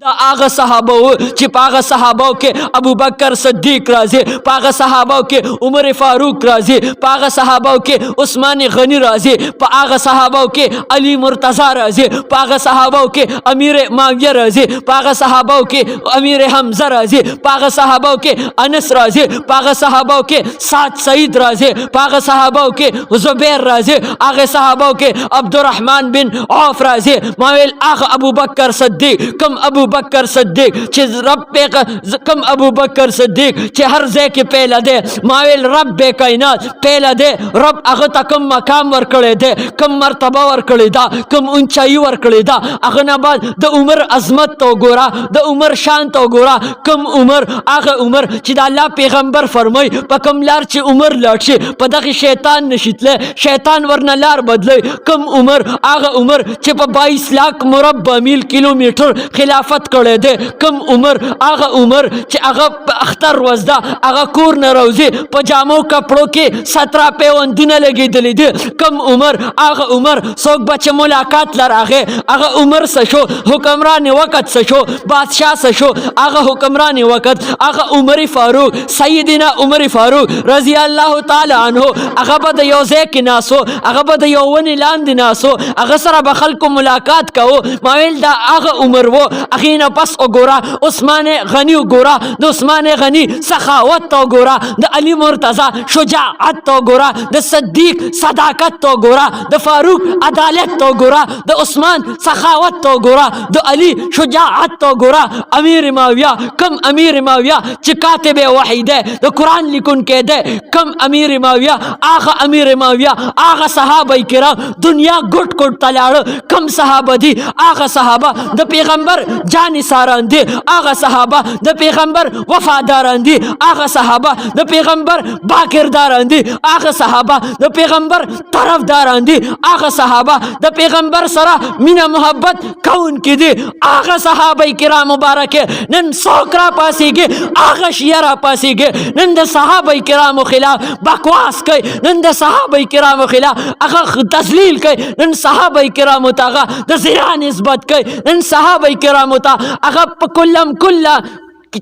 دا هغه صحابه وو چې په هغه صحابو کې ابوبکر صدیق راځي، په هغه صحابو کې عمر فاروق راځي، په هغه صحابو کې عثمان غنی راځي، په هغه صحابو کې علي مرتضی راځي، په هغه صحابو کې امیر معاویه راځي، په هغه صحابو کې امیر حمزه راځي، په هغه صحابو کې انس راځي، په هغه صحابو کې سعد سعید راځي، په هغه صحابو کې زبیر راځي، هغه صحابو کې عبدالرحمن بن عوف راځي. ما ویل هغه ابوبکر صدیق کم ابوبکر صدیق چې رب په کم ابوبکر صدیق چې هر ځای کې پیله دی. ما ویل رب کائنات پیله دی، رب هغه ته کم مقام ورکړی دی، کم مرتبه ورکړی دا، کم اونچایي ورکړی دا. هغه نه بعد د عمر عظمت ته وګوره، د عمر شان ته وګوره. کم عمر هغه عمر چې د الله پیغمبر فرمای په کم لار چې عمر لاړ شي په دغه شیطان نشي تللی، شیطان ورنه لار بدلی. کم عمر هغه عمر چې په 22 लाख مربع میل کیلومیټر خلافت کړی دی. کم عمر هغه عمر چې هغه په اختر وزده هغه کور نه راوځي، په جامو کپړو کې 17 پیوندونه لګېدلي دي. کم عمر هغه عمر څوک به چې ملاقات له راغی هغه عمر څه شو، حکمران وقت څه شو، بادشاه څه شو، هغه حکمران وقت هغه عمر فاروق سیدنا عمر فاروق رضی الله تعالی عنه هغه به د یو ځای کې ناسو، هغه به د یو ونې لاندې ناسو، هغه سره به خلکو ملاقات کوو. ما ویل دا هغه عمر و. هغې نه پس وګوره عثمان غني وګوره، د عثمان غني سخاوت ته وګوره، د علي مرتضی شجاعت ته وګوره، د صدیق صداقت ته وګوره، د فاروق عدالت ته وګوره، د عثمان سخاوت ته وګوره، د علي شجاعت ته وګوره. امیر معاویه کم امیر معاویه چې کاتب وحی دی، د قرآن لیکونکی دی. کم امیر معاویه هغه امیر معاویه هغه صحابه کرام دنیا ګوټ ګوټ ته لاړه. کم صحابه دي هغه صحابه د پیغمبر جان ساران دي، هغه صحابه د پیغمبر وفاداران دي، هغه صحابه د پیغمبر باکرداران دي، هغه صحابه د پیغمبر طرفداران دي، هغه صحابه د پیغمبر سره مینه محبت کوونکي دي. هغه صحابه کرام مبارکه نن څوک را پاسېږي هغه شیعه را پاسېږي، نن د صحابه کرامو خلاف بکواس کوي، نن د صحابه کرامو خلاف هغه تذلیل کوي، نن صحابه کرامو ته هغه د زنا نسبت کوي، نن صحابه کرامو ته هغه په کلم کله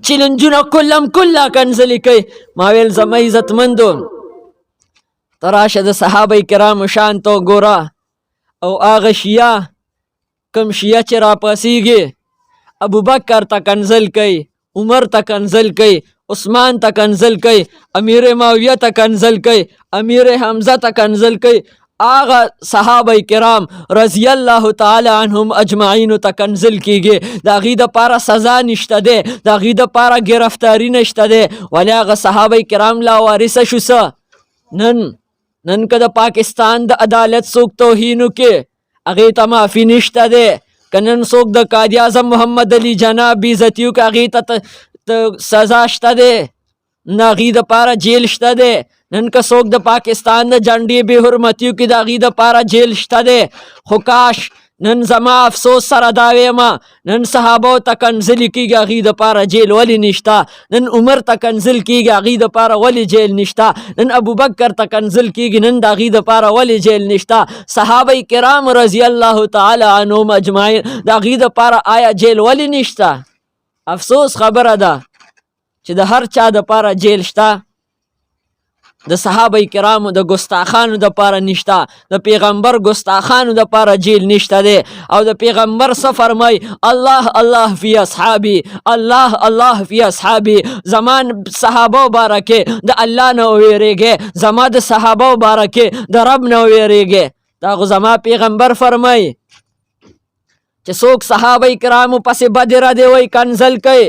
چیلنجونه کلم کله کنځلې کوي. ما ویل زما عزتمندو ته راشه د صحابه کرامو شان ته وګوره او هغه شیعه کم شیعه چې راپاسېږي ابوبکر ته کنځل کوي، عمر ته کنځل کوي، عثمان ته کنځل کوي، امیر معاویه ته کنځل کوي، امیر حمزه ته کنځل کوي. هغه صحابه کرام رضی الله تعالی عنهم اجمعین ته کنځل کیږي، د هغې دپاره سزا نشته دی، د هغې دپاره گرفتاری نشته دی. ولې هغه صحابه کرام لا وارثه شو څه؟ نن که د پاکستان د عدالت څوک توهین وکړي هغې ته معافي نشته دی. که نن څوک د قائد اعظم محمد علي جناح بېعزتي وکړي هغې ته سزا شته دی، نه هغې دپاره جیل شته دی. نن که څوک د پاکستان د جنډې بې حرمتي وکړي د هغې دپاره جیل شته دی. خو کاش نن زما افسوس سره دا ویمه نن صحابو ته کنځلې کېږي هغې دپاره جیل ولې نشته، نن عمر ته کنځل کېږي هغې دپاره ولې جیل نشته، نن ابوبکر ته کنځل کېږي نن د هغې دپاره ولې جیل نشته. صحابه کرام رضی الله تعالی عنهم اجمعین د هغې دپاره آیا جیل ولې نشته؟ افسوس خبره ده چې د هر چا دپاره جیل شته، د صحابه کرامو د ګستاخانو دپاره نشته، د پیغمبر ګستاخانو دپاره جیل نشته دی. او د پیغمبر څه فرمای؟ الله الله فی اصحابی، الله الله فی اصحابی. زمان صحابه بارکه د الله نه وویریږئ، زما د صحابه بارکه د رب نه وویریږئ. دا خو زما پیغمبر فرمای چې څوک صحابه کرامو پسې بدې ردې وایي کنځل کوي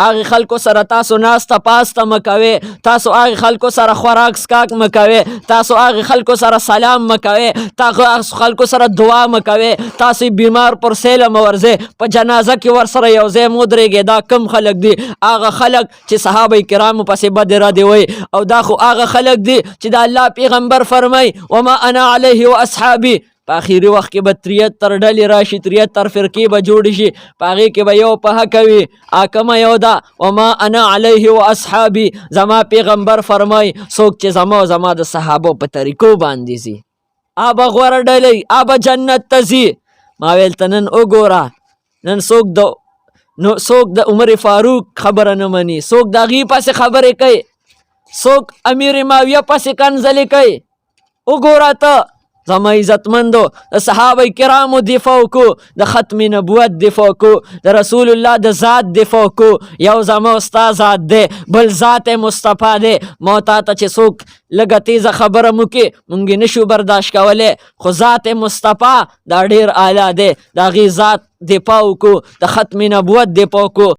هغې خلکو سره تاسو ناسته پاسته مه کوئ، تاسو هغې خلکو سره خوراک څښاک مه کوئ، تاسو هغې خلکو سره سلام مه کوئ، تاسو خلکو سره دعا مه کوئ، تاسو بیمار پر سیله مه ورځئ، په جنازه کې ورسره یو ځای مه ودرېږئ. دا کم خلک دي؟ هغه خلک چې صحابه کرامو پسې بدې ردې وایي. او دا خو هغه خلک دي چې د الله پیغمبر فرمای وما انا علیه و اصحابي. په آخري وخت کې به 73 ډلې راشي، 73 فرقې به جوړې شي، په هغې کې به یو په حق وي. کومه یو ده؟ وما انا علیه و اصحابي. زما پیغمبر فرمای څوک چې زما د صحابو په طریقو باندې ځي به غوره ډلې به جنت ته ځي. ما ویل ته نن وګوره نن څوک نو څوک د عمر فاروق خبره نه مني، څوک د هغې پسې خبرې کوي، څوک امیر معاویه پسې کنځلې کوي. وګوره ته زما عزتمندو، د صحابه کرامو دفاع وکړو، د ختم نبوت دفاع وکړو، د رسول الله د ذات دفاع وکړو. یو زما ستا ذات دی، بل ذات مصطفی دی. ما تا ته چې څوک لږه تیزه خبره مو کې مونږ یې نشو برداشت کولی، خو ذات مصطفی دا ډېر اعلی دی، د هغې ذات دفاع وکړو، د ختم نبوت دفاع وکړو.